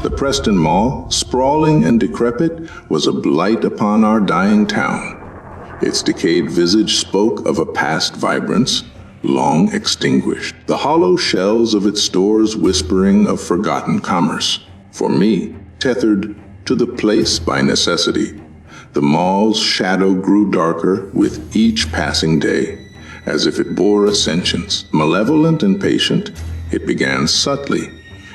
The Preston Mall, sprawling and decrepit, was a blight upon our dying town. Its decayed visage spoke of a past vibrance, long extinguished. The hollow shells of its stores whispering of forgotten commerce. For me, tethered to the place by necessity, the mall's shadow grew darker with each passing day, as if it bore a sentience. Malevolent and patient, it began subtly,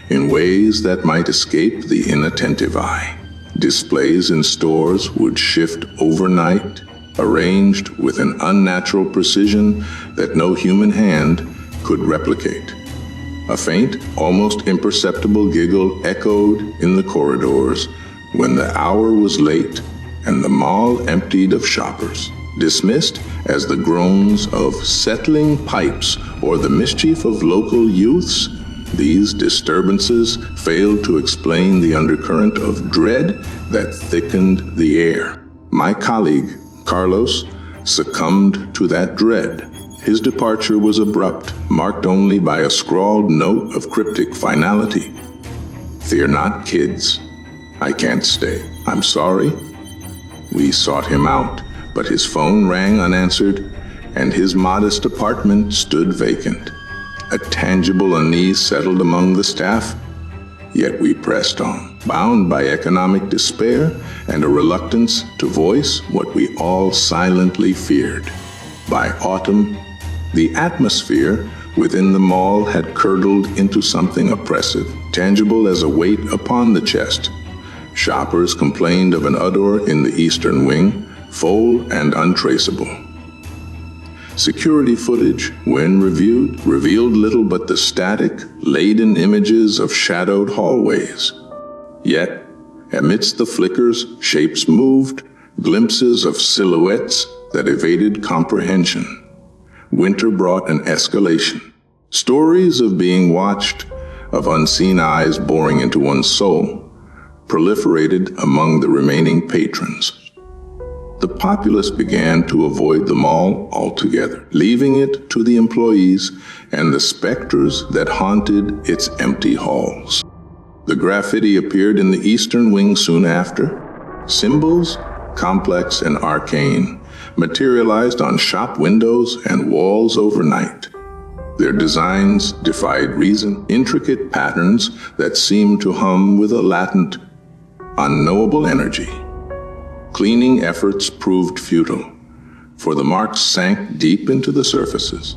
in ways that might escape the inattentive eye. Displays in stores would shift overnight, arranged with an unnatural precision that no human hand could replicate. A faint, almost imperceptible giggle echoed in the corridors when the hour was late and the mall emptied of shoppers, dismissed as the groans of settling pipes or the mischief of local youths. These disturbances failed to explain the undercurrent of dread that thickened the air. My colleague, Carlos, succumbed to that dread. His departure was abrupt, marked only by a scrawled note of cryptic finality. "Fear not, kids. I can't stay. I'm sorry." We sought him out, but his phone rang unanswered, and his modest apartment stood vacant. A tangible unease settled among the staff, yet we pressed on, bound by economic despair and a reluctance to voice what we all silently feared. By autumn, the atmosphere within the mall had curdled into something oppressive, tangible as a weight upon the chest. Shoppers complained of an odor in the eastern wing, foul and untraceable. Security footage, when reviewed, revealed little but the static, laden images of shadowed hallways. Yet, amidst the flickers, shapes moved, glimpses of silhouettes that evaded comprehension. Winter brought an escalation. Stories of being watched, of unseen eyes boring into one's soul, proliferated among the remaining patrons. The populace began to avoid the mall altogether, leaving it to the employees and the specters that haunted its empty halls. The graffiti appeared in the eastern wing soon after. Symbols, complex and arcane, materialized on shop windows and walls overnight. Their designs defied reason, intricate patterns that seemed to hum with a latent, unknowable energy. Cleaning efforts proved futile, for the marks sank deep into the surfaces,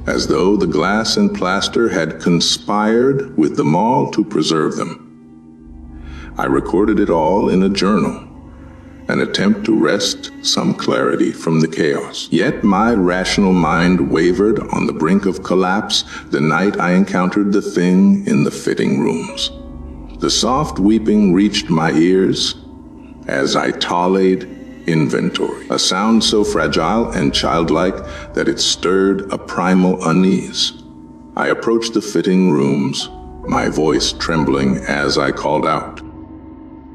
as though the glass and plaster had conspired with the mall to preserve them. I recorded it all in a journal, an attempt to wrest some clarity from the chaos. Yet my rational mind wavered on the brink of collapse the night I encountered the thing in the fitting rooms. The soft weeping reached my ears as I tallied inventory, a sound so fragile and childlike that it stirred a primal unease. I approached the fitting rooms, my voice trembling as I called out.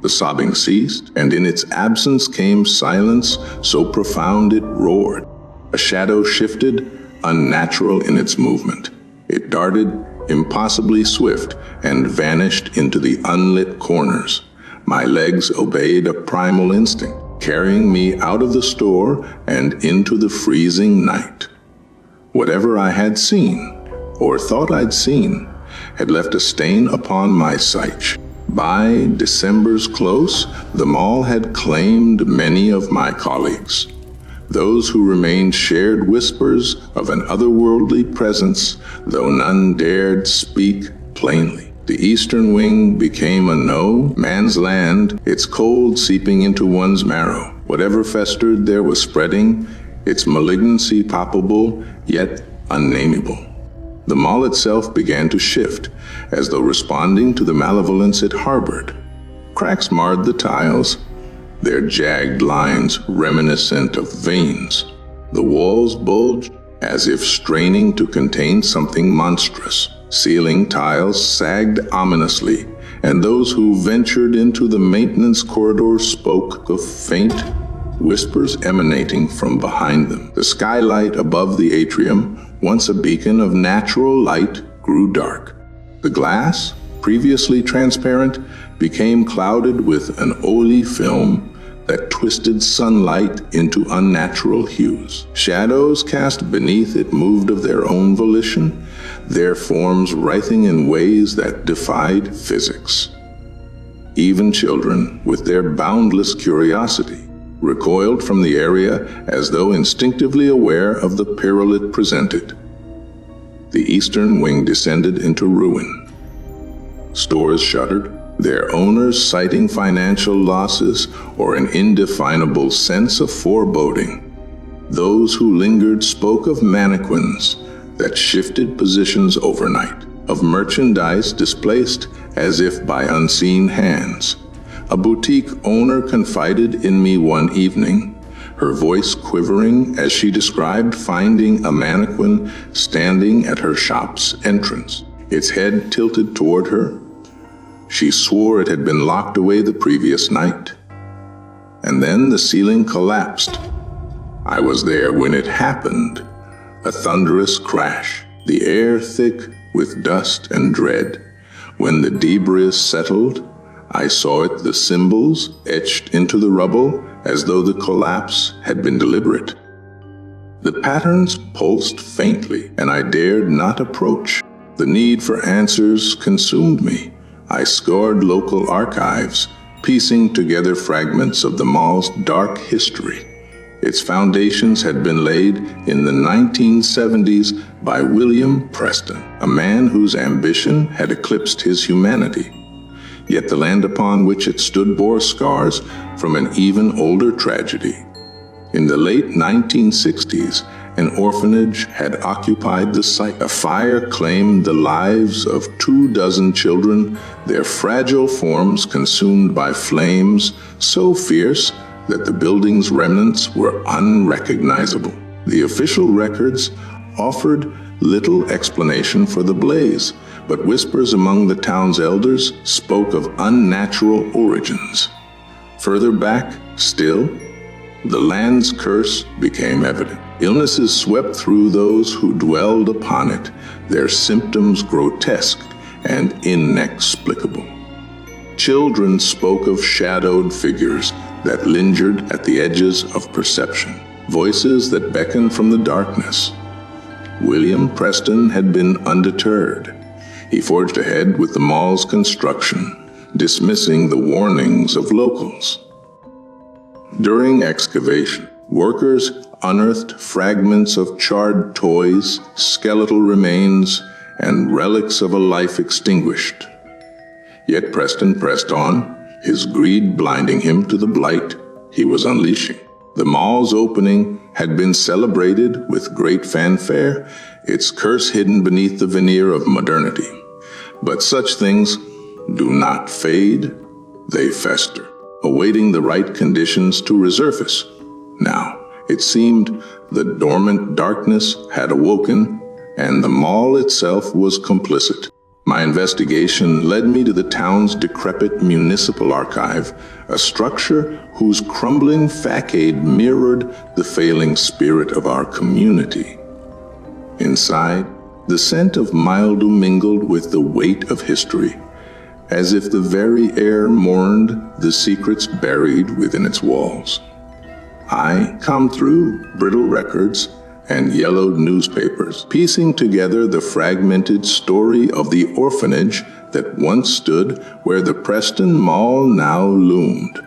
The sobbing ceased, and in its absence came silence so profound it roared. A shadow shifted, unnatural in its movement. It darted, impossibly swift, and vanished into the unlit corners. My legs obeyed a primal instinct, carrying me out of the store and into the freezing night. Whatever I had seen, or thought I'd seen, had left a stain upon my sight. By December's close, the mall had claimed many of my colleagues. Those who remained shared whispers of an otherworldly presence, though none dared speak plainly. The eastern wing became a no man's land, its cold seeping into one's marrow. Whatever festered there was spreading, its malignancy palpable, yet unnameable. The mall itself began to shift, as though responding to the malevolence it harbored. Cracks marred the tiles, their jagged lines reminiscent of veins. The walls bulged, as if straining to contain something monstrous. Ceiling tiles sagged ominously, and those who ventured into the maintenance corridors spoke of faint whispers emanating from behind them. The skylight above the atrium, once a beacon of natural light, grew dark. The glass, previously transparent, became clouded with an oily film that twisted sunlight into unnatural hues. Shadows cast beneath it moved of their own volition, their forms writhing in ways that defied physics. Even children, with their boundless curiosity, recoiled from the area as though instinctively aware of the peril it presented. The eastern wing descended into ruin. Stores shuttered, their owners citing financial losses or an indefinable sense of foreboding. Those who lingered spoke of mannequins that shifted positions overnight, of merchandise displaced as if by unseen hands. A boutique owner confided in me one evening, her voice quivering as she described finding a mannequin standing at her shop's entrance, its head tilted toward her. She swore it had been locked away the previous night. And then the ceiling collapsed. I was there when it happened. A thunderous crash, the air thick with dust and dread. When the debris settled, I saw it, the symbols etched into the rubble as though the collapse had been deliberate. The patterns pulsed faintly, and I dared not approach. The need for answers consumed me. I scoured local archives, piecing together fragments of the mall's dark history. Its foundations had been laid in the 1970s by William Preston, a man whose ambition had eclipsed his humanity. Yet the land upon which it stood bore scars from an even older tragedy. In the late 1960s, an orphanage had occupied the site. A fire claimed the lives of 24 children, their fragile forms consumed by flames so fierce that the building's remnants were unrecognizable. The official records offered little explanation for the blaze, but whispers among the town's elders spoke of unnatural origins. Further back still, the land's curse became evident. Illnesses swept through those who dwelled upon it, their symptoms grotesque and inexplicable. Children spoke of shadowed figures that lingered at the edges of perception, voices that beckoned from the darkness. William Preston had been undeterred. He forged ahead with the mall's construction, dismissing the warnings of locals. During excavation, workers unearthed fragments of charred toys, skeletal remains, and relics of a life extinguished. Yet Preston pressed on, his greed blinding him to the blight he was unleashing. The mall's opening had been celebrated with great fanfare, its curse hidden beneath the veneer of modernity. But such things do not fade, they fester, awaiting the right conditions to resurface. Now, it seemed the dormant darkness had awoken, and the mall itself was complicit. My investigation led me to the town's decrepit municipal archive, a structure whose crumbling facade mirrored the failing spirit of our community. Inside, the scent of mildew mingled with the weight of history, as if the very air mourned the secrets buried within its walls. I combed through brittle records and yellowed newspapers, piecing together the fragmented story of the orphanage that once stood where the Preston Mall now loomed.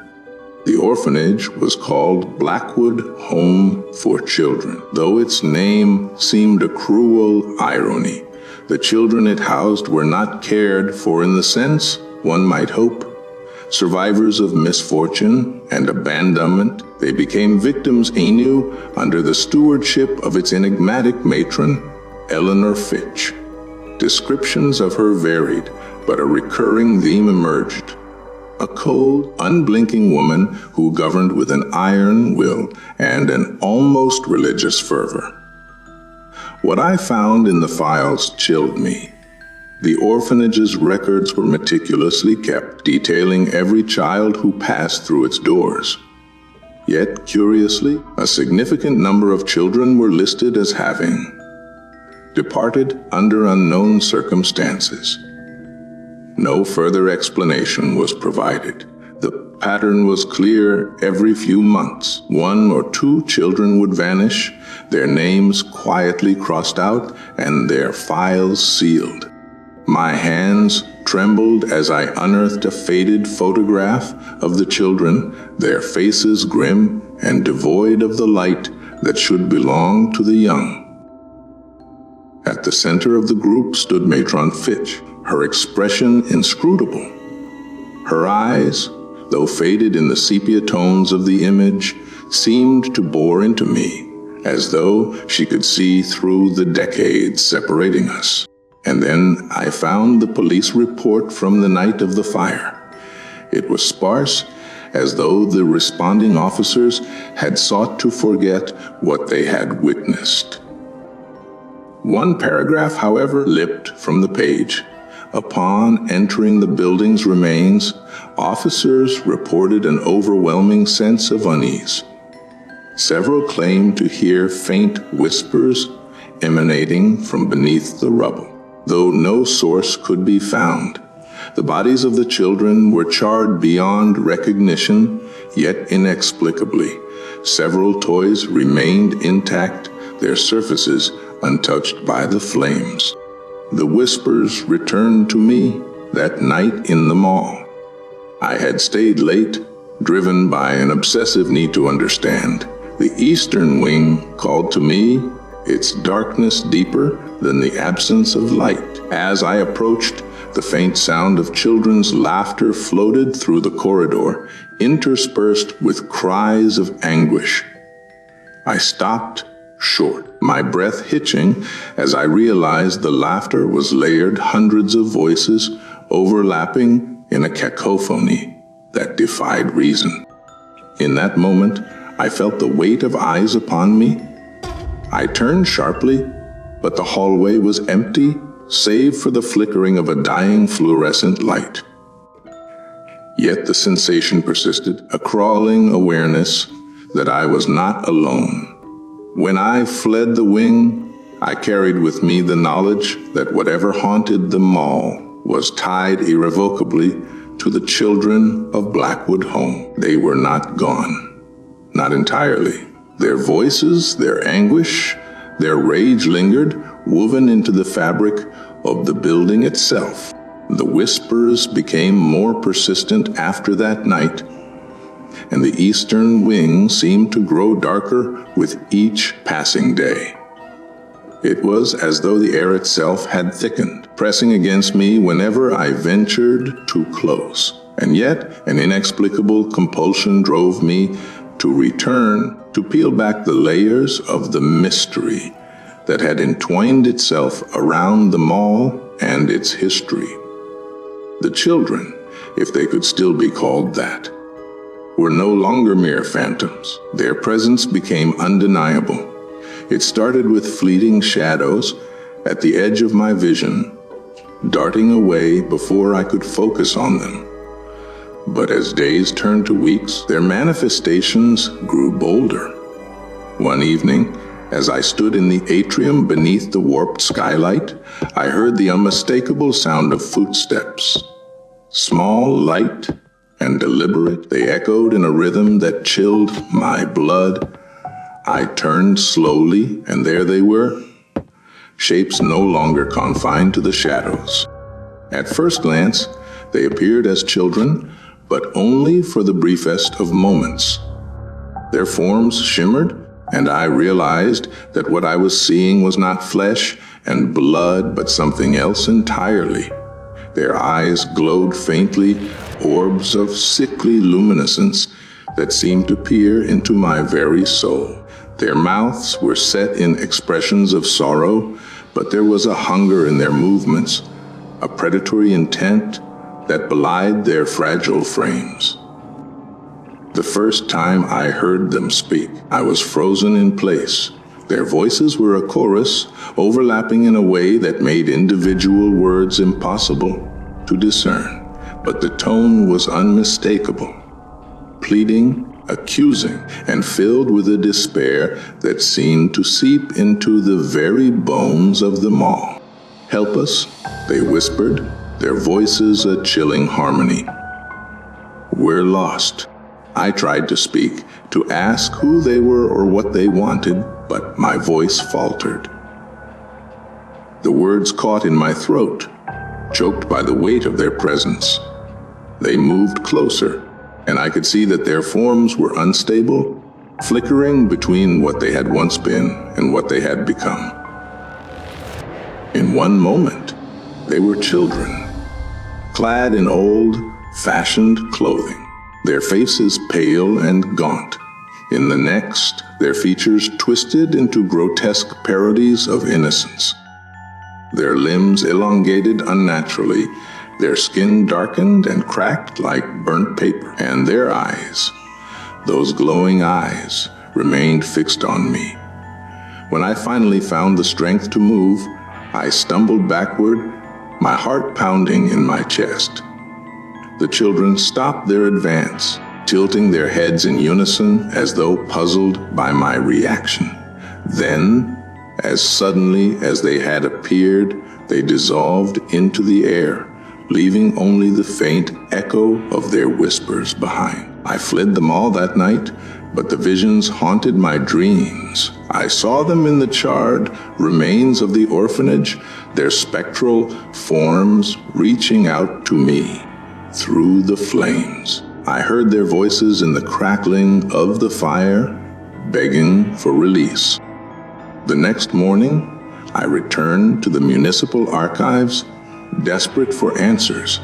The orphanage was called Blackwood Home for Children, though its name seemed a cruel irony. The children it housed were not cared for in the sense one might hope. Survivors of misfortune and abandonment, they became victims anew under the stewardship of its enigmatic matron, Eleanor Fitch. Descriptions of her varied, but a recurring theme emerged. A cold, unblinking woman who governed with an iron will and an almost religious fervor. What I found in the files chilled me. The orphanage's records were meticulously kept, detailing every child who passed through its doors. Yet, curiously, a significant number of children were listed as having departed under unknown circumstances. No further explanation was provided. The pattern was clear. Every few months, 1 or 2 children would vanish, their names quietly crossed out and their files sealed. My hands trembled as I unearthed a faded photograph of the children, their faces grim and devoid of the light that should belong to the young. At the center of the group stood Matron Fitch, her expression inscrutable. Her eyes, though faded in the sepia tones of the image, seemed to bore into me, as though she could see through the decades separating us. And then I found the police report from the night of the fire. It was sparse, as though the responding officers had sought to forget what they had witnessed. One paragraph, however, leapt from the page. Upon entering the building's remains, officers reported an overwhelming sense of unease. Several claimed to hear faint whispers emanating from beneath the rubble, though no source could be found. The bodies of the children were charred beyond recognition, yet inexplicably. Several toys remained intact, their surfaces untouched by the flames. The whispers returned to me that night in the mall. I had stayed late, driven by an obsessive need to understand. The eastern wing called to me, its darkness deeper than the absence of light. As I approached, the faint sound of children's laughter floated through the corridor, interspersed with cries of anguish. I stopped short, my breath hitching as I realized the laughter was layered, hundreds of voices overlapping in a cacophony that defied reason. In that moment, I felt the weight of eyes upon me. I turned sharply, but the hallway was empty, save for the flickering of a dying fluorescent light. Yet the sensation persisted, a crawling awareness that I was not alone. When I fled the wing, I carried with me the knowledge that whatever haunted the mall was tied irrevocably to the children of Blackwood Home. They were not gone. Not entirely. Their voices, their anguish, their rage lingered, woven into the fabric of the building itself. The whispers became more persistent after that night, and the eastern wing seemed to grow darker with each passing day. It was as though the air itself had thickened, pressing against me whenever I ventured too close. And yet, an inexplicable compulsion drove me to return, to peel back the layers of the mystery that had entwined itself around the mall and its history. The children, if they could still be called that, were no longer mere phantoms. Their presence became undeniable. It started with fleeting shadows at the edge of my vision, darting away before I could focus on them. But as days turned to weeks, their manifestations grew bolder. One evening, as I stood in the atrium beneath the warped skylight, I heard the unmistakable sound of footsteps. Small, light, and deliberate, they echoed in a rhythm that chilled my blood. I turned slowly, and there they were, shapes no longer confined to the shadows. At first glance, they appeared as children, but only for the briefest of moments. Their forms shimmered, and I realized that what I was seeing was not flesh and blood, but something else entirely. Their eyes glowed faintly, orbs of sickly luminescence that seemed to peer into my very soul. Their mouths were set in expressions of sorrow, but there was a hunger in their movements, a predatory intent that belied their fragile frames. The first time I heard them speak, I was frozen in place. Their voices were a chorus, overlapping in a way that made individual words impossible to discern. But the tone was unmistakable, pleading, accusing, and filled with a despair that seemed to seep into the very bones of them all. "Help us," they whispered, their voices a chilling harmony. We're lost. I tried to speak, to ask who they were or what they wanted, but my voice faltered. The words caught in my throat, choked by the weight of their presence. They moved closer, and I could see that their forms were unstable, flickering between what they had once been and what they had become. In one moment, they were children, clad in old, fashioned clothing, their faces pale and gaunt. In the next, their features twisted into grotesque parodies of innocence. Their limbs elongated unnaturally, their skin darkened and cracked like burnt paper, and their eyes, those glowing eyes, remained fixed on me. When I finally found the strength to move, I stumbled backward, my heart pounding in my chest. The children stopped their advance, tilting their heads in unison as though puzzled by my reaction. Then, as suddenly as they had appeared, they dissolved into the air, leaving only the faint echo of their whispers behind. I fled them all that night, but the visions haunted my dreams. I saw them in the charred remains of the orphanage, their spectral forms reaching out to me through the flames. I heard their voices in the crackling of the fire, begging for release. The next morning, I returned to the municipal archives, desperate for answers.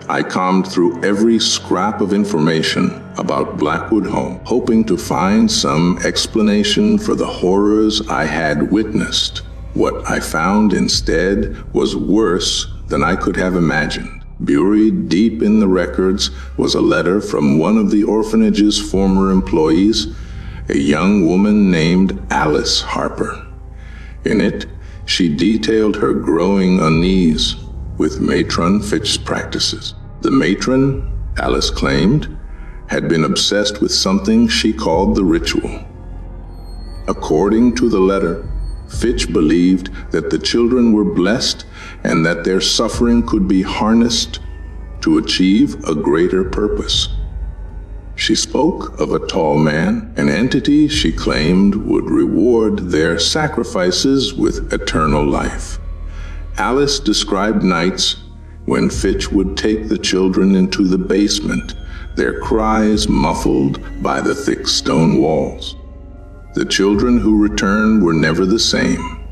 I combed through every scrap of information about Blackwood Home, hoping to find some explanation for the horrors I had witnessed. What I found instead was worse than I could have imagined. Buried deep in the records was a letter from one of the orphanage's former employees, a young woman named Alice Harper. In it, she detailed her growing unease with Matron Fitch's practices. The matron, Alice claimed, had been obsessed with something she called the ritual. According to the letter, Fitch believed that the children were blessed and that their suffering could be harnessed to achieve a greater purpose. She spoke of a tall man, an entity she claimed would reward their sacrifices with eternal life. Alice described nights when Fitch would take the children into the basement, their cries muffled by the thick stone walls. The children who returned were never the same,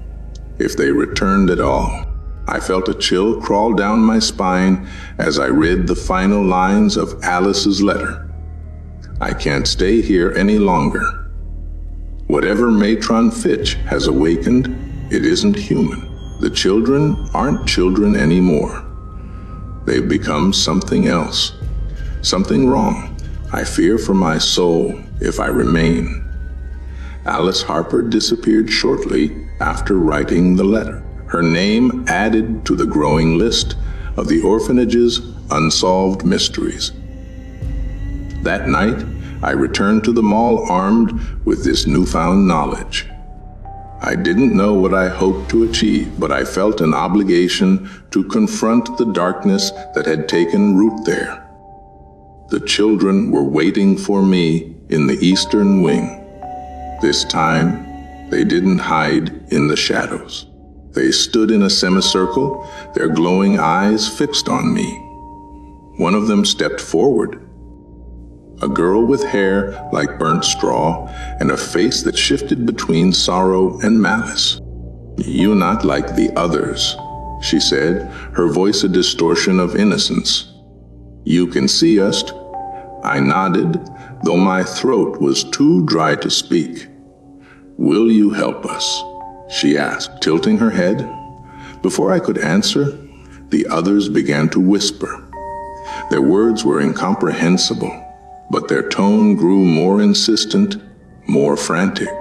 if they returned at all. I felt a chill crawl down my spine as I read the final lines of Alice's letter. I can't stay here any longer. Whatever Matron Fitch has awakened, it isn't human. The children aren't children anymore. They've become something else, something wrong. I fear for my soul if I remain. Alice Harper disappeared shortly after writing the letter, her name added to the growing list of the orphanage's unsolved mysteries. That night, I returned to the mall armed with this newfound knowledge. I didn't know what I hoped to achieve, but I felt an obligation to confront the darkness that had taken root there. The children were waiting for me in the eastern wing. This time, they didn't hide in the shadows. They stood in a semicircle, their glowing eyes fixed on me. One of them stepped forward. A girl with hair like burnt straw and a face that shifted between sorrow and malice. "You're not like the others," she said, her voice a distortion of innocence. "You can see us." I nodded, though my throat was too dry to speak. "Will you help us?" she asked, tilting her head. Before I could answer, the others began to whisper. Their words were incomprehensible, but their tone grew more insistent, more frantic.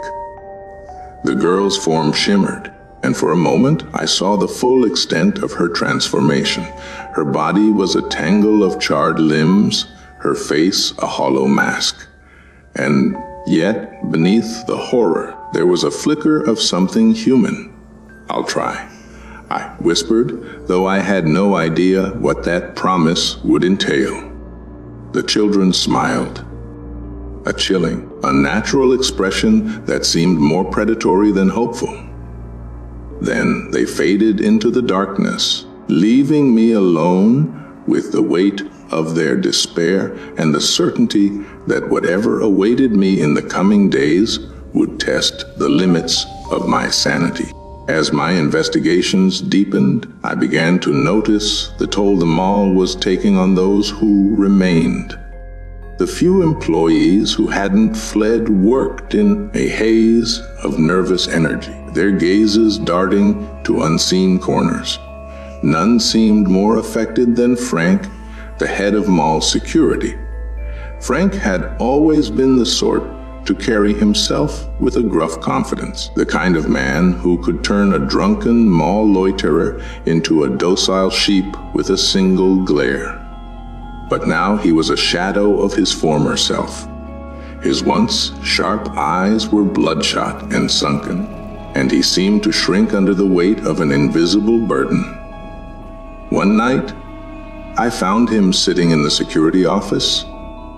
The girl's form shimmered, and for a moment I saw the full extent of her transformation. Her body was a tangle of charred limbs, her face a hollow mask. And yet, beneath the horror, there was a flicker of something human. "I'll try." I whispered, though I had no idea what that promise would entail. The children smiled. A chilling, unnatural expression that seemed more predatory than hopeful. Then they faded into the darkness, leaving me alone with the weight of their despair and the certainty that whatever awaited me in the coming days would test the limits of my sanity. As my investigations deepened, I began to notice the toll the mall was taking on those who remained. The few employees who hadn't fled worked in a haze of nervous energy, their gazes darting to unseen corners. None seemed more affected than Frank, the head of mall security. Frank had always been the sort to carry himself with a gruff confidence, the kind of man who could turn a drunken mall loiterer into a docile sheep with a single glare. But now he was a shadow of his former self. His once sharp eyes were bloodshot and sunken, and he seemed to shrink under the weight of an invisible burden. One night, I found him sitting in the security office,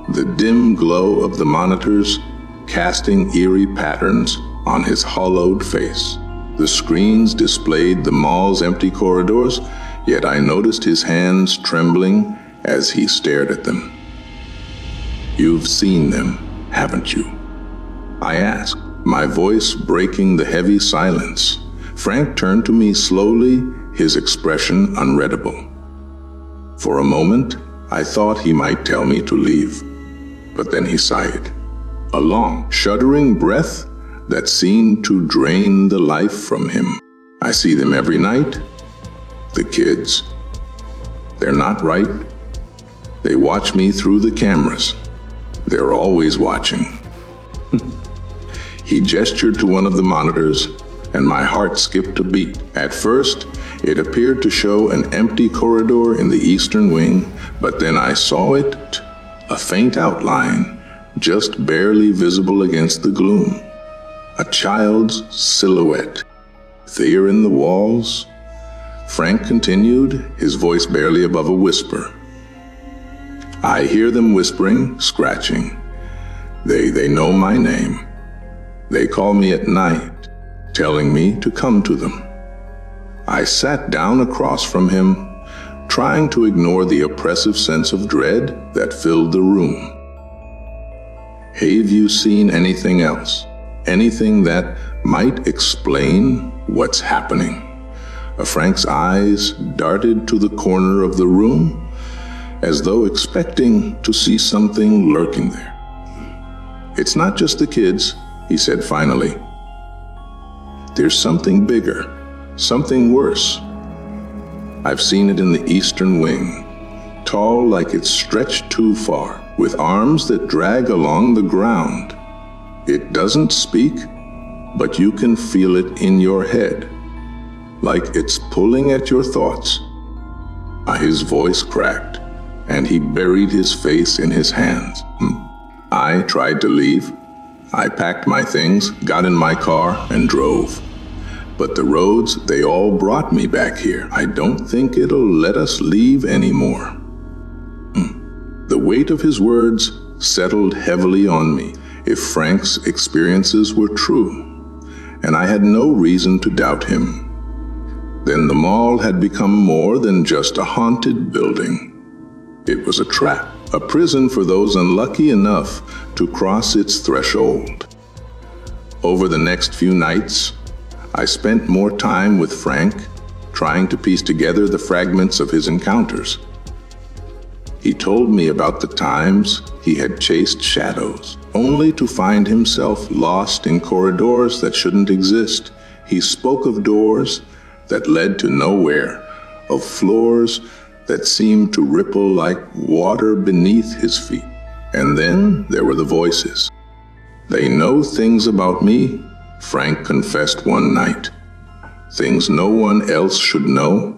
the dim glow of the monitors casting eerie patterns on his hollowed face. The screens displayed the mall's empty corridors, yet I noticed his hands trembling as he stared at them. "You've seen them, haven't you?" I asked, my voice breaking the heavy silence. Frank turned to me slowly, his expression unreadable. For a moment, I thought he might tell me to leave, but then he sighed. A long, shuddering breath that seemed to drain the life from him. "I see them every night. The kids. They're not right. They watch me through the cameras. They're always watching." He gestured to one of the monitors, and my heart skipped a beat. At first, it appeared to show an empty corridor in the eastern wing, but then I saw it, a faint outline, just barely visible against the gloom. A child's silhouette. There in the walls, Frank continued, his voice barely above a whisper. "I hear them whispering, scratching. They know my name. They call me at night, telling me to come to them." I sat down across from him, trying to ignore the oppressive sense of dread that filled the room. "Have you seen anything else? Anything that might explain what's happening?" Frank's eyes darted to the corner of the room, as though expecting to see something lurking there. "It's not just the kids," he said finally. "There's something bigger, something worse. I've seen it in the eastern wing, tall like it's stretched too far, with arms that drag along the ground. It doesn't speak, but you can feel it in your head, like it's pulling at your thoughts." His voice cracked, and he buried his face in his hands. I tried to leave. I packed my things, got in my car, and drove. But the roads, they all brought me back here. I don't think it'll let us leave anymore. The weight of his words settled heavily on me. If Frank's experiences were true, and I had no reason to doubt him, then the mall had become more than just a haunted building. It was a trap, a prison for those unlucky enough to cross its threshold. Over the next few nights, I spent more time with Frank, trying to piece together the fragments of his encounters. He told me about the times he had chased shadows, only to find himself lost in corridors that shouldn't exist. He spoke of doors that led to nowhere, of floors that seemed to ripple like water beneath his feet. And then there were the voices. "They know things about me," Frank confessed one night. "Things no one else should know.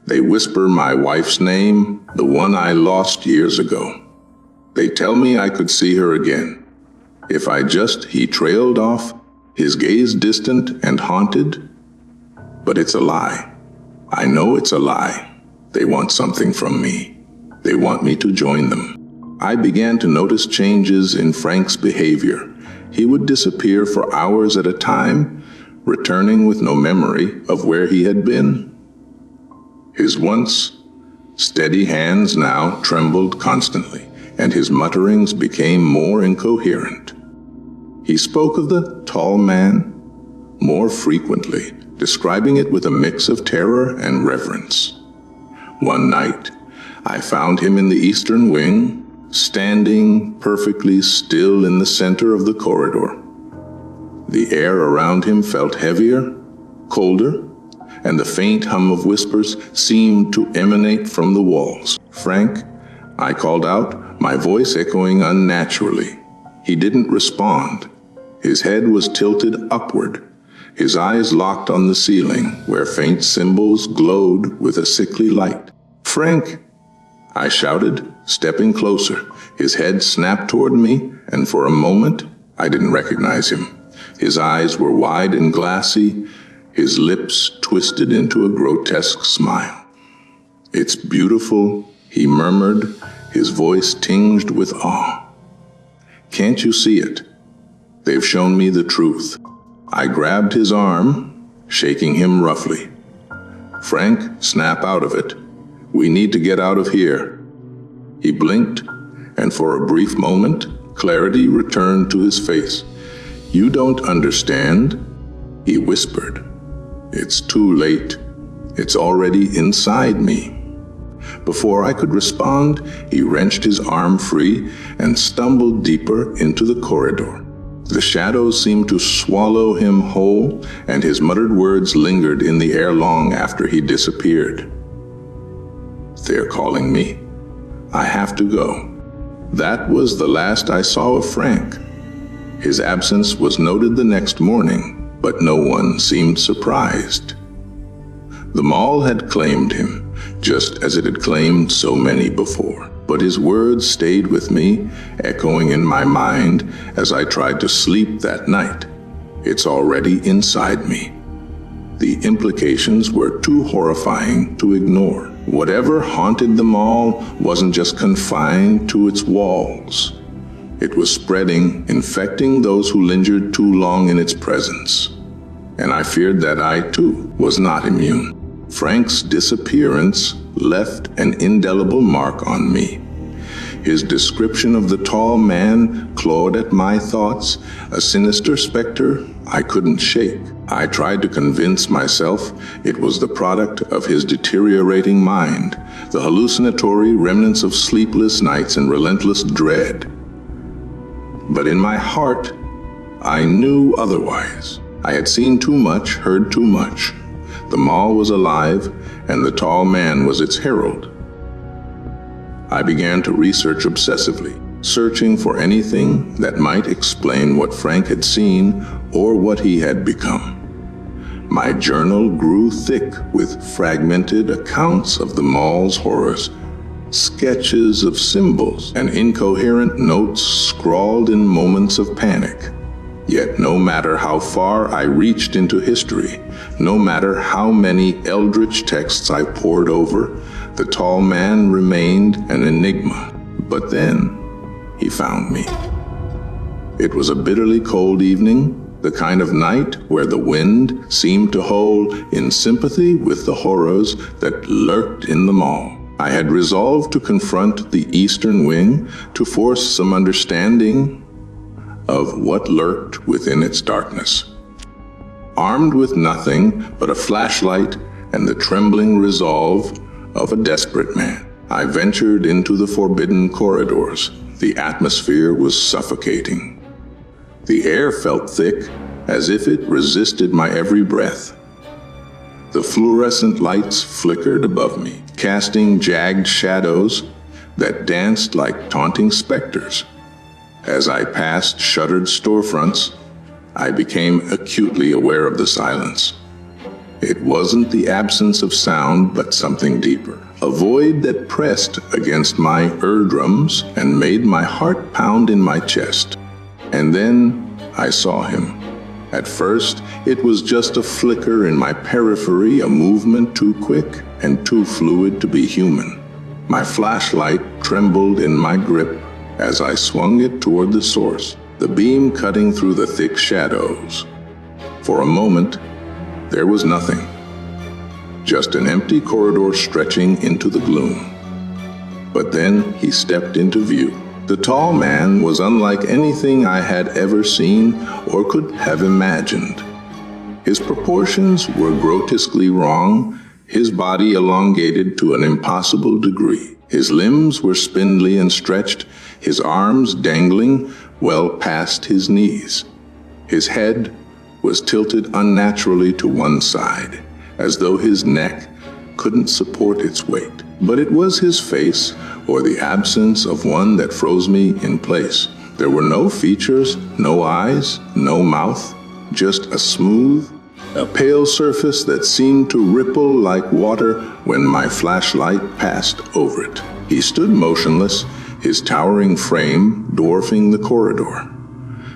They whisper my wife's name, the one I lost years ago. They tell me I could see her again. If I just..." He trailed off, his gaze distant and haunted. "But it's a lie. I know it's a lie. They want something from me. They want me to join them. I began to notice changes in Frank's behavior. He would disappear for hours at a time, returning with no memory of where he had been. His once steady hands now trembled constantly, and his mutterings became more incoherent. He spoke of the tall man more frequently, describing it with a mix of terror and reverence. One night, I found him in the eastern wing, standing perfectly still in the center of the corridor. The air around him felt heavier, colder, and the faint hum of whispers seemed to emanate from the walls. "Frank," I called out, my voice echoing unnaturally. He didn't respond. His head was tilted upward, his eyes locked on the ceiling, where faint symbols glowed with a sickly light. "Frank!" I shouted, stepping closer. His head snapped toward me, and for a moment, I didn't recognize him. His eyes were wide and glassy, his lips twisted into a grotesque smile. "It's beautiful," he murmured, his voice tinged with awe. "Can't you see it? They've shown me the truth." I grabbed his arm, shaking him roughly. "Frank, snap out of it. We need to get out of here." He blinked, and for a brief moment, clarity returned to his face. "You don't understand," he whispered. "It's too late. It's already inside me." Before I could respond, he wrenched his arm free and stumbled deeper into the corridor. The shadows seemed to swallow him whole, and his muttered words lingered in the air long after he disappeared. "They're calling me. I have to go." That was the last I saw of Frank. His absence was noted the next morning, but no one seemed surprised. The mall had claimed him, just as it had claimed so many before. But his words stayed with me, echoing in my mind as I tried to sleep that night. "It's already inside me." The implications were too horrifying to ignore. Whatever haunted the mall wasn't just confined to its walls. It was spreading, infecting those who lingered too long in its presence. And I feared that I, too, was not immune. Frank's disappearance left an indelible mark on me. His description of the tall man clawed at my thoughts, a sinister specter I couldn't shake. I tried to convince myself it was the product of his deteriorating mind, the hallucinatory remnants of sleepless nights and relentless dread. But in my heart, I knew otherwise. I had seen too much, heard too much. The mall was alive, and the tall man was its herald. I began to research obsessively, searching for anything that might explain what Frank had seen or what he had become. My journal grew thick with fragmented accounts of the mall's horrors, sketches of symbols and incoherent notes scrawled in moments of panic. Yet no matter how far I reached into history, no matter how many eldritch texts I pored over, the tall man remained an enigma. But then, he found me. It was a bitterly cold evening, the kind of night where the wind seemed to howl in sympathy with the horrors that lurked in the mall. I had resolved to confront the eastern wing to force some understanding of what lurked within its darkness. Armed with nothing but a flashlight and the trembling resolve of a desperate man, I ventured into the forbidden corridors. The atmosphere was suffocating. The air felt thick, as if it resisted my every breath. The fluorescent lights flickered above me, casting jagged shadows that danced like taunting specters. As I passed shuttered storefronts, I became acutely aware of the silence. It wasn't the absence of sound, but something deeper. A void that pressed against my eardrums and made my heart pound in my chest. And then I saw him. At first, It was just a flicker in my periphery, a movement too quick and too fluid to be human. My flashlight trembled in my grip as I swung it toward the source, the beam cutting through the thick shadows. For a moment, there was nothing. Just an empty corridor stretching into the gloom. But then he stepped into view. The tall man was unlike anything I had ever seen or could have imagined. His proportions were grotesquely wrong, his body elongated to an impossible degree. His limbs were spindly and stretched, his arms dangling well past his knees. His head was tilted unnaturally to one side, as though his neck couldn't support its weight. But it was his face, or the absence of one, that froze me in place. There were no features, no eyes, no mouth, just a pale surface that seemed to ripple like water when my flashlight passed over it. He stood motionless, his towering frame dwarfing the corridor.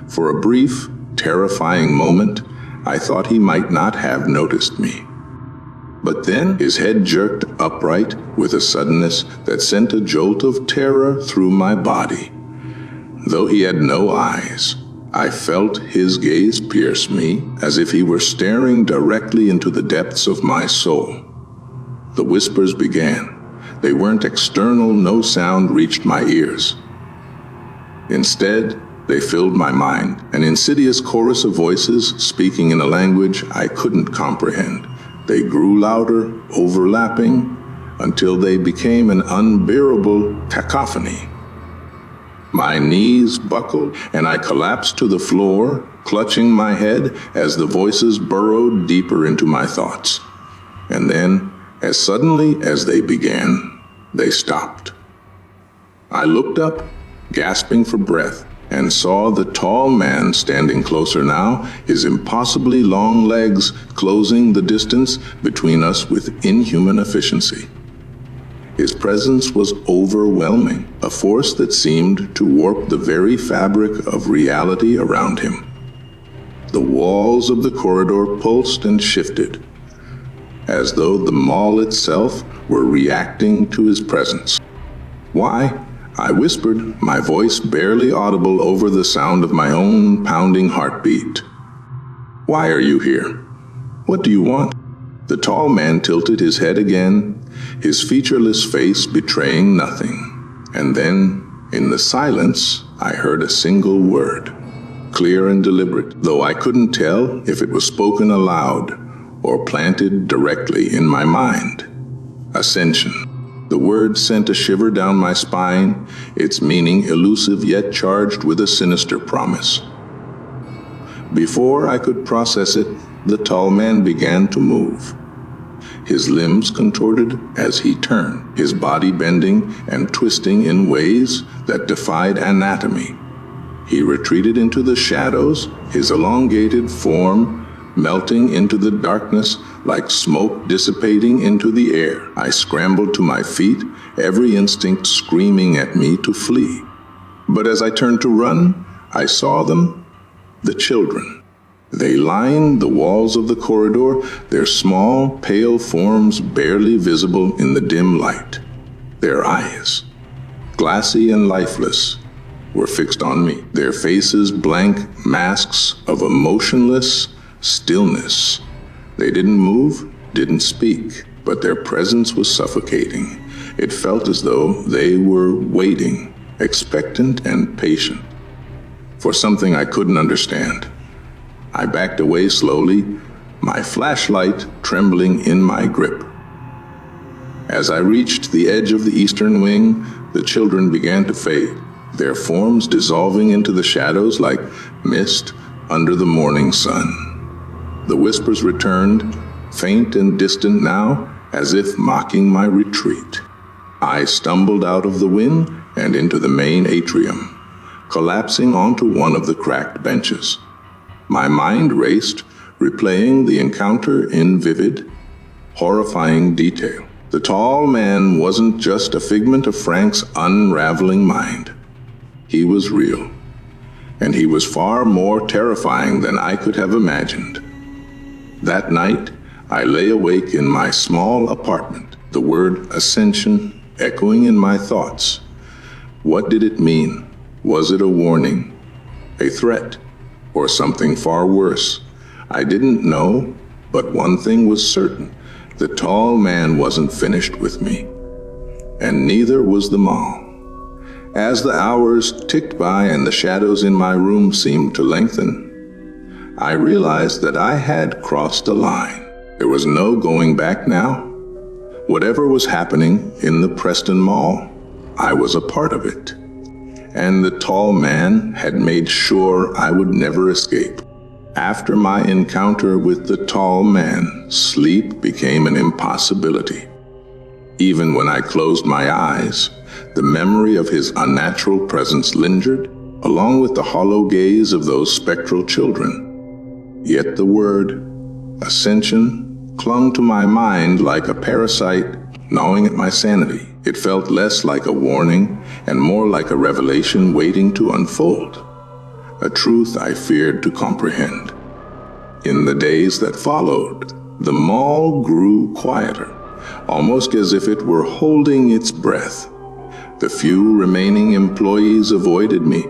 For a brief, terrifying moment, I thought he might not have noticed me. But then his head jerked upright with a suddenness that sent a jolt of terror through my body. Though he had no eyes, I felt his gaze pierce me as if he were staring directly into the depths of my soul. The whispers began. They weren't external, no sound reached my ears. Instead, they filled my mind, an insidious chorus of voices speaking in a language I couldn't comprehend. They grew louder, overlapping, until they became an unbearable cacophony. My knees buckled, and I collapsed to the floor, clutching my head as the voices burrowed deeper into my thoughts. And then, as suddenly as they began, they stopped. I looked up, gasping for breath, and saw the tall man standing closer now, his impossibly long legs closing the distance between us with inhuman efficiency. His presence was overwhelming, a force that seemed to warp the very fabric of reality around him. The walls of the corridor pulsed and shifted, as though the mall itself were reacting to his presence. "Why?" I whispered, my voice barely audible over the sound of my own pounding heartbeat. "Why are you here? What do you want?" The tall man tilted his head again, his featureless face betraying nothing. And then, in the silence, I heard a single word, clear and deliberate, though I couldn't tell if it was spoken aloud or planted directly in my mind. Ascension. The word sent a shiver down my spine, its meaning elusive yet charged with a sinister promise. Before I could process it, the tall man began to move. His limbs contorted as he turned, his body bending and twisting in ways that defied anatomy. He retreated into the shadows, his elongated form melting into the darkness like smoke dissipating into the air. I scrambled to my feet, every instinct screaming at me to flee. But as I turned to run, I saw them, the children. They lined the walls of the corridor, their small, pale forms barely visible in the dim light. Their eyes, glassy and lifeless, were fixed on me, their faces blank masks of a motionless stillness. They didn't move, didn't speak, but their presence was suffocating. It felt as though they were waiting, expectant and patient, for something I couldn't understand. I backed away slowly, my flashlight trembling in my grip. As I reached the edge of the eastern wing, the children began to fade, their forms dissolving into the shadows like mist under the morning sun. The whispers returned, faint and distant now, as if mocking my retreat. I stumbled out of the wing and into the main atrium, collapsing onto one of the cracked benches. My mind raced, replaying the encounter in vivid, horrifying detail. The tall man wasn't just a figment of Frank's unraveling mind. He was real, and he was far more terrifying than I could have imagined. That night, I lay awake in my small apartment, the word ascension echoing in my thoughts. What did it mean? Was it a warning, a threat, or something far worse? I didn't know, but one thing was certain. The tall man wasn't finished with me, and neither was the mall. As the hours ticked by and the shadows in my room seemed to lengthen, I realized that I had crossed a line. There was no going back now. Whatever was happening in the Preston Mall, I was a part of it. And the tall man had made sure I would never escape. After my encounter with the tall man, sleep became an impossibility. Even when I closed my eyes, the memory of his unnatural presence lingered, along with the hollow gaze of those spectral children. Yet the word ascension clung to my mind like a parasite gnawing at my sanity. It felt less like a warning and more like a revelation waiting to unfold, a truth I feared to comprehend. In the days that followed, the mall grew quieter, almost as if it were holding its breath. The few remaining employees avoided me,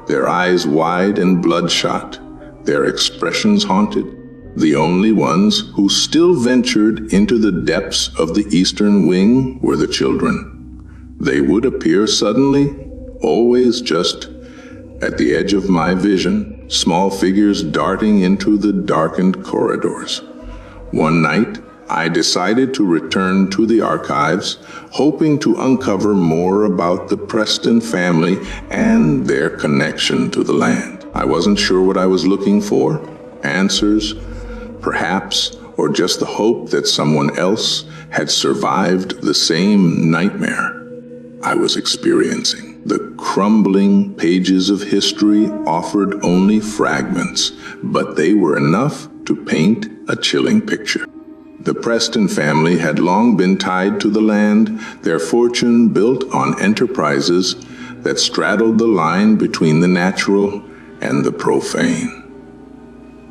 their eyes wide and bloodshot, their expressions haunted. The only ones who still ventured into the depths of the eastern wing were the children. They would appear suddenly, always just at the edge of my vision, small figures darting into the darkened corridors. One night, I decided to return to the archives, hoping to uncover more about the Preston family and their connection to the land. I wasn't sure what I was looking for, answers, perhaps, or just the hope that someone else had survived the same nightmare I was experiencing. The crumbling pages of history offered only fragments, but they were enough to paint a chilling picture. The Preston family had long been tied to the land, their fortune built on enterprises that straddled the line between the natural and the profane.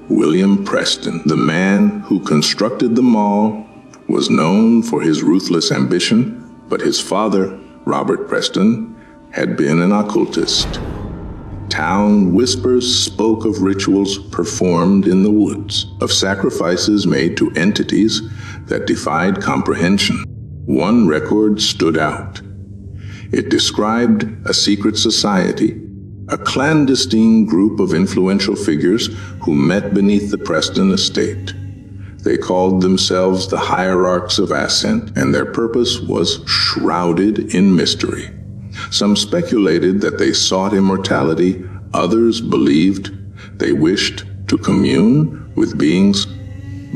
William Preston, the man who constructed the mall, was known for his ruthless ambition, but his father, Robert Preston, had been an occultist. Town whispers spoke of rituals performed in the woods, of sacrifices made to entities that defied comprehension. One record stood out. It described a secret society, a clandestine group of influential figures who met beneath the Preston estate. They called themselves the Hierarchs of Ascent, and their purpose was shrouded in mystery. Some speculated that they sought immortality, others believed they wished to commune with beings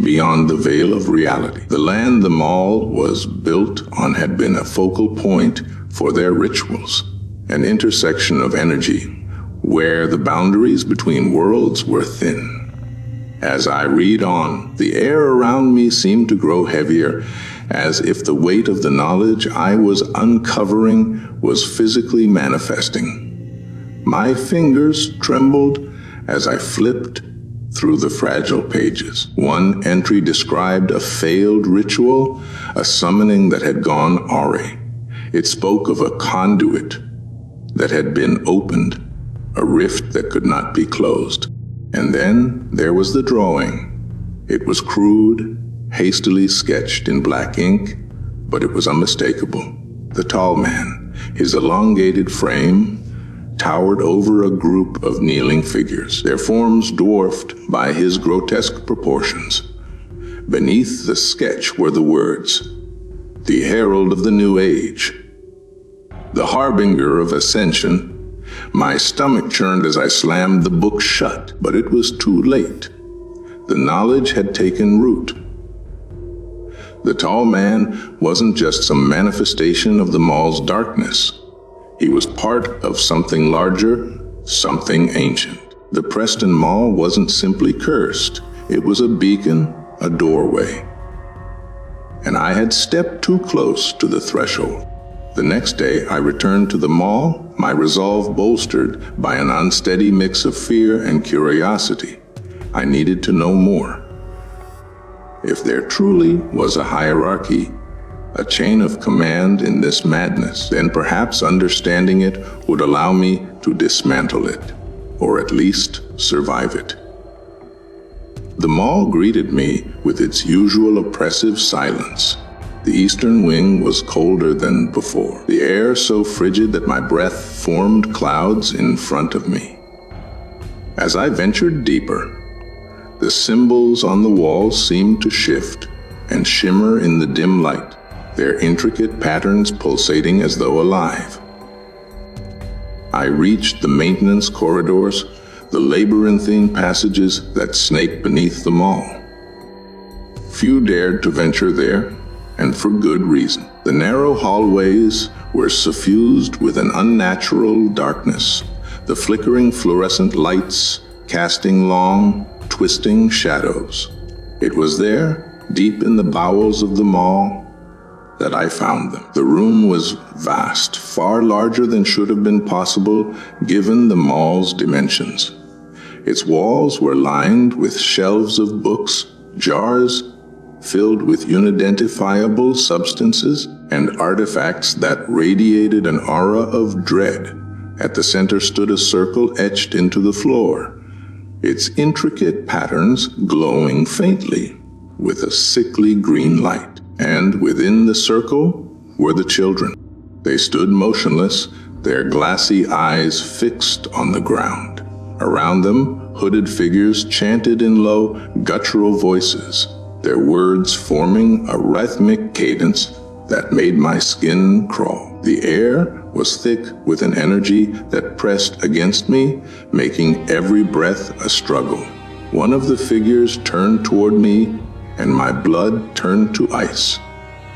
beyond the veil of reality. The land the mall was built on had been a focal point for their rituals, an intersection of energy where the boundaries between worlds were thin. As I read on, the air around me seemed to grow heavier, as if the weight of the knowledge I was uncovering was physically manifesting. My fingers trembled as I flipped through the fragile pages. One entry described a failed ritual, a summoning that had gone awry. It spoke of a conduit that had been opened, a rift that could not be closed. And then there was the drawing. It was crude, hastily sketched in black ink, but it was unmistakable. The tall man, his elongated frame, towered over a group of kneeling figures, their forms dwarfed by his grotesque proportions. Beneath the sketch were the words, "The herald of the new age, the harbinger of ascension." My stomach churned as I slammed the book shut, but it was too late. The knowledge had taken root. The tall man wasn't just some manifestation of the mall's darkness. He was part of something larger, something ancient. The Preston Mall wasn't simply cursed. It was a beacon, a doorway. And I had stepped too close to the threshold. The next day, I returned to the mall, my resolve bolstered by an unsteady mix of fear and curiosity. I needed to know more. If there truly was a hierarchy, a chain of command in this madness, then perhaps understanding it would allow me to dismantle it, or at least survive it. The mall greeted me with its usual oppressive silence. The eastern wing was colder than before, the air so frigid that my breath formed clouds in front of me. As I ventured deeper, the symbols on the walls seemed to shift and shimmer in the dim light, their intricate patterns pulsating as though alive. I reached the maintenance corridors, the labyrinthine passages that snake beneath the mall. Few dared to venture there, and for good reason. The narrow hallways were suffused with an unnatural darkness, the flickering fluorescent lights casting long, twisting shadows. It was there, deep in the bowels of the mall, that I found them. The room was vast, far larger than should have been possible given the mall's dimensions. Its walls were lined with shelves of books, jars filled with unidentifiable substances, and artifacts that radiated an aura of dread. At the center stood a circle etched into the floor, its intricate patterns glowing faintly with a sickly green light. And within the circle were the children. They stood motionless, their glassy eyes fixed on the ground. Around them, hooded figures chanted in low, guttural voices, their words forming a rhythmic cadence that made my skin crawl. The air was thick with an energy that pressed against me, making every breath a struggle. One of the figures turned toward me, and my blood turned to ice.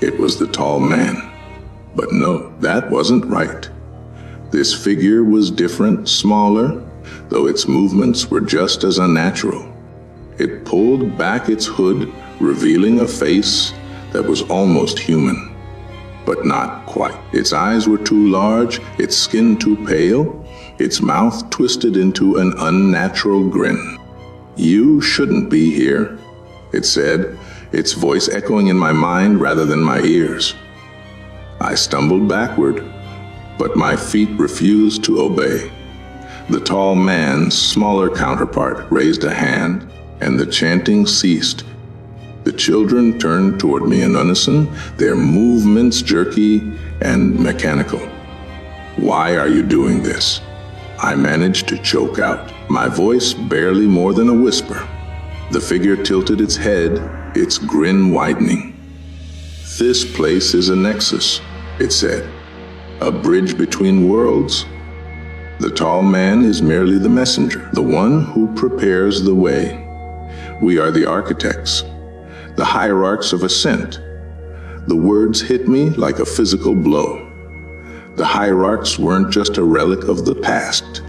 It was the tall man. But no, that wasn't right. This figure was different, smaller, though its movements were just as unnatural. It pulled back its hood, revealing a face that was almost human, but not quite. Its eyes were too large, its skin too pale, its mouth twisted into an unnatural grin. "You shouldn't be here," it said, its voice echoing in my mind rather than my ears. I stumbled backward, but my feet refused to obey. The tall man's smaller counterpart raised a hand, and the chanting ceased. The children turned toward me in unison, their movements jerky and mechanical. "Why are you doing this?" I managed to choke out, my voice barely more than a whisper. The figure tilted its head, its grin widening. "This place is a nexus," it said, "a bridge between worlds. The tall man is merely the messenger, the one who prepares the way. We are the architects, the hierarchs of ascent." The words hit me like a physical blow. The hierarchs weren't just a relic of the past.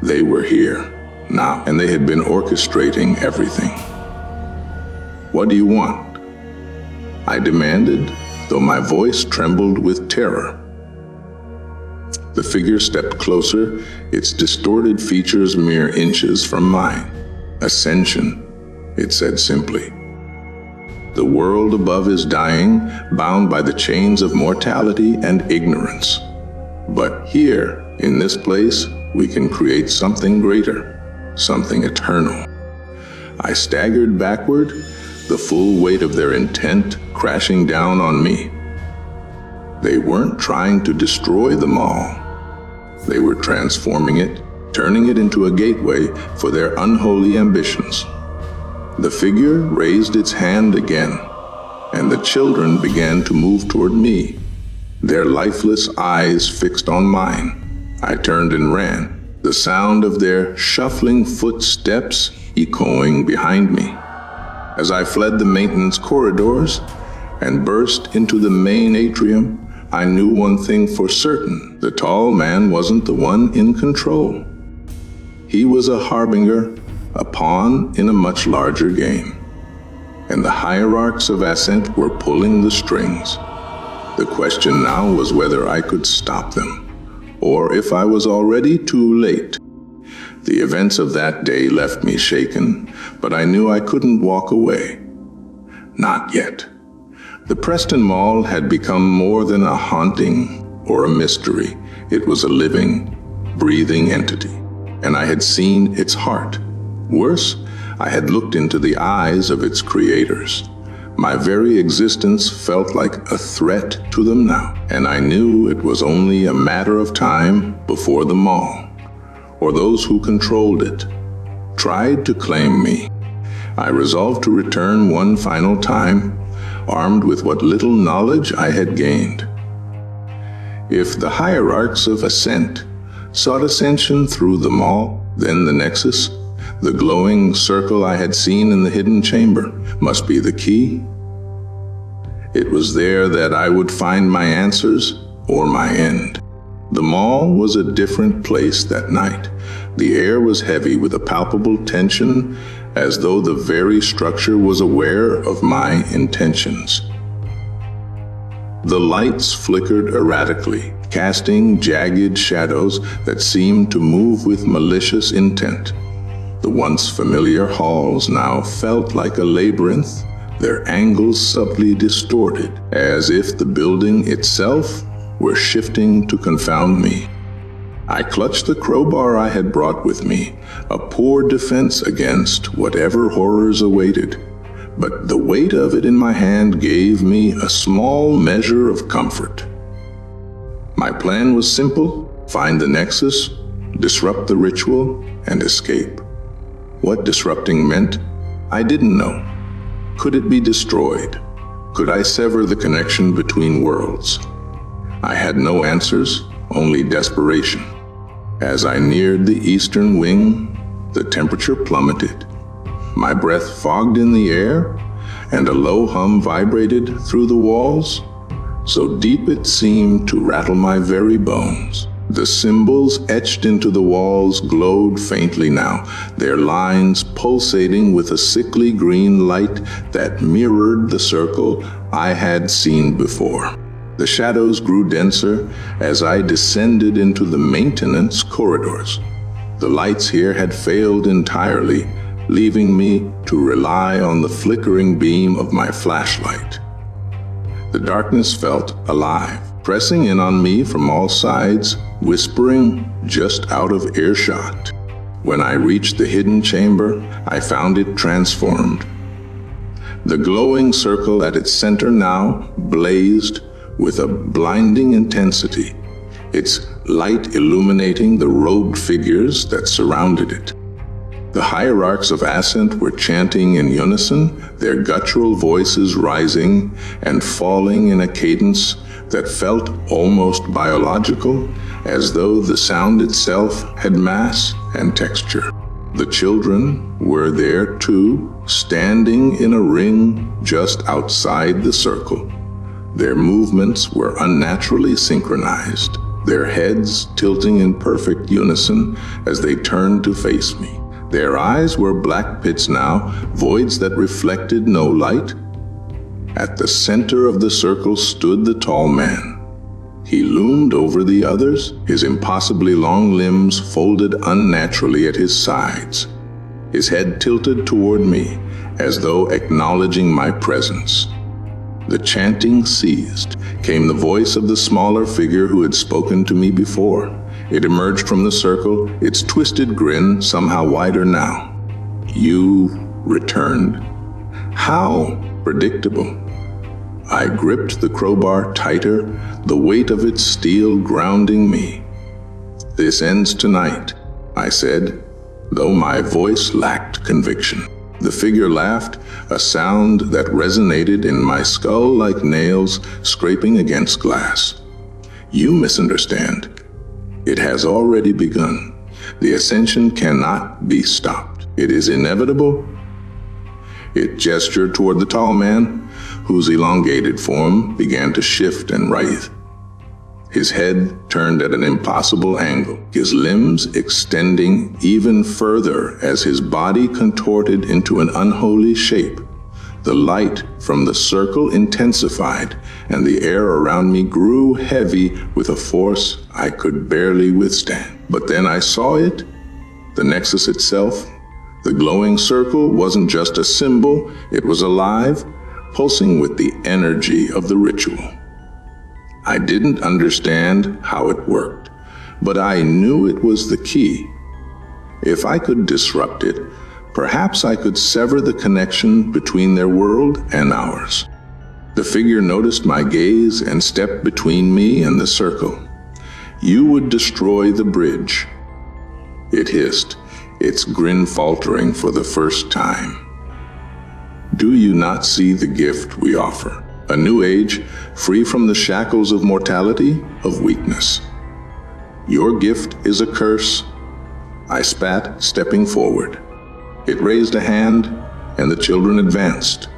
They were here, now, and they had been orchestrating everything. "What do you want?" I demanded, though my voice trembled with terror. The figure stepped closer, its distorted features mere inches from mine. "Ascension," it said simply. "The world above is dying, bound by the chains of mortality and ignorance. But here, in this place, we can create something greater, something eternal." I staggered backward, the full weight of their intent crashing down on me. They weren't trying to destroy the mall. They were transforming it, turning it into a gateway for their unholy ambitions. The figure raised its hand again, and the children began to move toward me, their lifeless eyes fixed on mine. I turned and ran, the sound of their shuffling footsteps echoing behind me. As I fled the maintenance corridors and burst into the main atrium, I knew one thing for certain: the tall man wasn't the one in control. He was a harbinger, a pawn in a much larger game. And the hierarchs of Ascent were pulling the strings. The question now was whether I could stop them, or if I was already too late. The events of that day left me shaken, but I knew I couldn't walk away. Not yet. The Preston Mall had become more than a haunting or a mystery. It was a living, breathing entity, and I had seen its heart. Worse, I had looked into the eyes of its creators. My very existence felt like a threat to them now, and I knew it was only a matter of time before the mall, or those who controlled it, tried to claim me. I resolved to return one final time, armed with what little knowledge I had gained. If the hierarchs of ascent sought ascension through the mall, then the Nexus, the glowing circle I had seen in the hidden chamber, must be the key. It was there that I would find my answers or my end. The mall was a different place that night. The air was heavy with a palpable tension, as though the very structure was aware of my intentions. The lights flickered erratically, casting jagged shadows that seemed to move with malicious intent. The once familiar halls now felt like a labyrinth, their angles subtly distorted, as if the building itself were shifting to confound me. I clutched the crowbar I had brought with me, a poor defense against whatever horrors awaited. But the weight of it in my hand gave me a small measure of comfort. My plan was simple: find the Nexus, disrupt the ritual, and escape. What disrupting meant, I didn't know. Could it be destroyed? Could I sever the connection between worlds? I had no answers, only desperation. As I neared the eastern wing, the temperature plummeted. My breath fogged in the air, and a low hum vibrated through the walls, so deep it seemed to rattle my very bones. The symbols etched into the walls glowed faintly now, their lines pulsating with a sickly green light that mirrored the circle I had seen before. The shadows grew denser as I descended into the maintenance corridors. The lights here had failed entirely, leaving me to rely on the flickering beam of my flashlight. The darkness felt alive, pressing in on me from all sides, whispering just out of earshot. When I reached the hidden chamber, I found it transformed. The glowing circle at its center now blazed with a blinding intensity, its light illuminating the robed figures that surrounded it. The hierarchs of Ascent were chanting in unison, their guttural voices rising and falling in a cadence that felt almost biological, as though the sound itself had mass and texture. The children were there too, standing in a ring just outside the circle. Their movements were unnaturally synchronized, their heads tilting in perfect unison as they turned to face me. Their eyes were black pits now, voids that reflected no light. At the center of the circle stood the tall man. He loomed over the others, his impossibly long limbs folded unnaturally at his sides, his head tilted toward me, as though acknowledging my presence. The chanting ceased. Came the voice of the smaller figure who had spoken to me before. It emerged from the circle, its twisted grin somehow wider now. You returned. How predictable. I gripped the crowbar tighter, the weight of its steel grounding me. This ends tonight, I said, though my voice lacked conviction. The figure laughed, a sound that resonated in my skull like nails scraping against glass. You misunderstand. It has already begun. The ascension cannot be stopped. It is inevitable. It gestured toward the tall man, whose elongated form began to shift and writhe. His head turned at an impossible angle, his limbs extending even further as his body contorted into an unholy shape. The light from the circle intensified, and the air around me grew heavy with a force I could barely withstand. But then I saw it, the Nexus itself. The glowing circle wasn't just a symbol, it was alive, pulsing with the energy of the ritual. I didn't understand how it worked, but I knew it was the key. If I could disrupt it, perhaps I could sever the connection between their world and ours. The figure noticed my gaze and stepped between me and the circle. "You would destroy the bridge," it hissed, its grin faltering for the first time. "Do you not see the gift we offer? A new age, free from the shackles of mortality, of weakness. Your gift is a curse." I spat, stepping forward. It raised a hand, and the children advanced.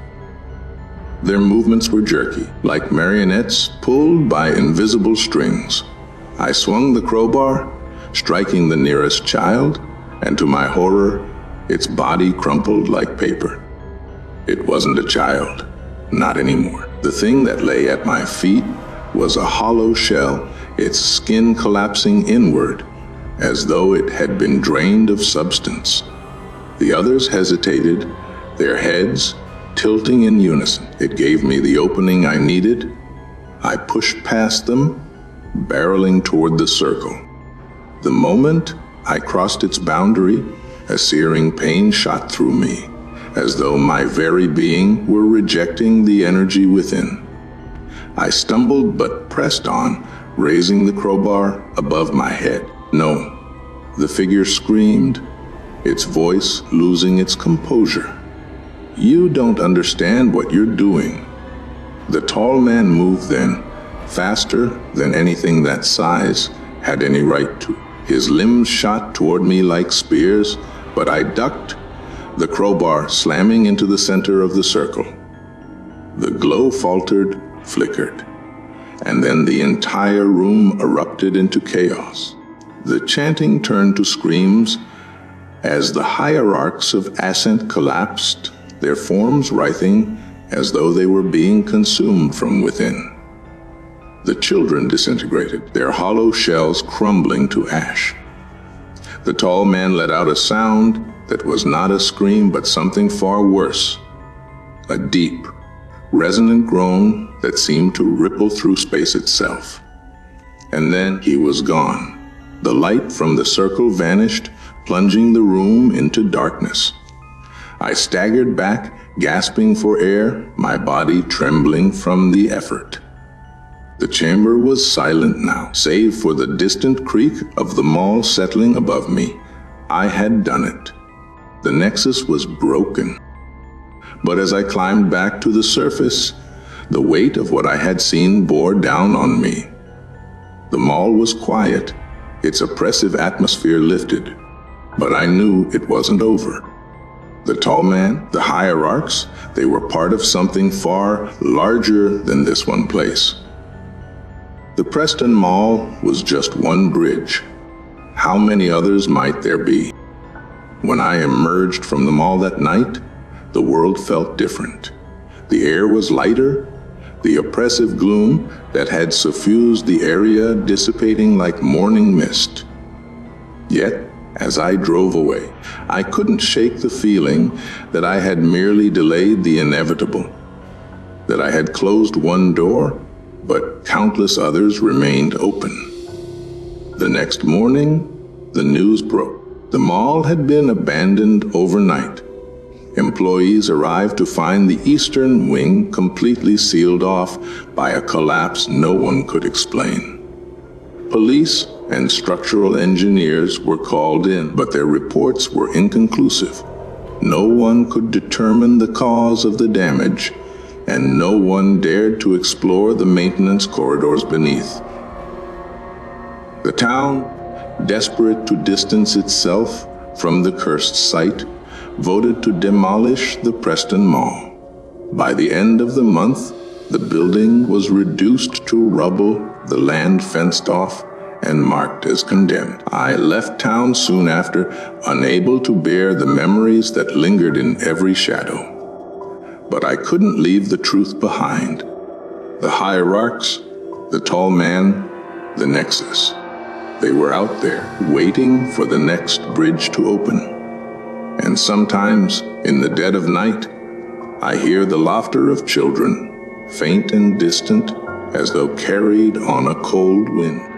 Their movements were jerky, like marionettes pulled by invisible strings. I swung the crowbar, striking the nearest child, and to my horror, its body crumpled like paper. It wasn't a child, not anymore. The thing that lay at my feet was a hollow shell, its skin collapsing inward, as though it had been drained of substance. The others hesitated, their heads tilting in unison. It gave me the opening I needed. I pushed past them, barreling toward the circle. The moment I crossed its boundary, a searing pain shot through me, as though my very being were rejecting the energy within. I stumbled but pressed on, raising the crowbar above my head. "No," the figure screamed, its voice losing its composure. "You don't understand what you're doing." The tall man moved then, faster than anything that size had any right to. His limbs shot toward me like spears, but I ducked, the crowbar slamming into the center of the circle. The glow faltered, flickered, and then the entire room erupted into chaos. The chanting turned to screams as the hierarchs of Ascent collapsed, their forms writhing as though they were being consumed from within. The children disintegrated, their hollow shells crumbling to ash. The tall man let out a sound that was not a scream but something far worse, a deep, resonant groan that seemed to ripple through space itself. And then he was gone. The light from the circle vanished, plunging the room into darkness. I staggered back, gasping for air, my body trembling from the effort. The chamber was silent now, save for the distant creak of the mall settling above me. I had done it. The nexus was broken. But as I climbed back to the surface, the weight of what I had seen bore down on me. The mall was quiet, its oppressive atmosphere lifted, but I knew it wasn't over. The tall man, the hierarchs, they were part of something far larger than this one place. The Preston Mall was just one bridge. How many others might there be? When I emerged from the mall that night, the world felt different. The air was lighter, the oppressive gloom that had suffused the area dissipating like morning mist. Yet, as I drove away, I couldn't shake the feeling that I had merely delayed the inevitable, that I had closed one door, but countless others remained open. The next morning, the news broke. The mall had been abandoned overnight. Employees arrived to find the eastern wing completely sealed off by a collapse no one could explain. Police and structural engineers were called in, but their reports were inconclusive. No one could determine the cause of the damage, and no one dared to explore the maintenance corridors beneath. The town, desperate to distance itself from the cursed site, voted to demolish the Preston Mall. By the end of the month, the building was reduced to rubble, the land fenced off, and marked as condemned. I left town soon after, unable to bear the memories that lingered in every shadow. But I couldn't leave the truth behind. The hierarchs, the tall man, the nexus. They were out there, waiting for the next bridge to open. And sometimes, in the dead of night, I hear the laughter of children, faint and distant, as though carried on a cold wind.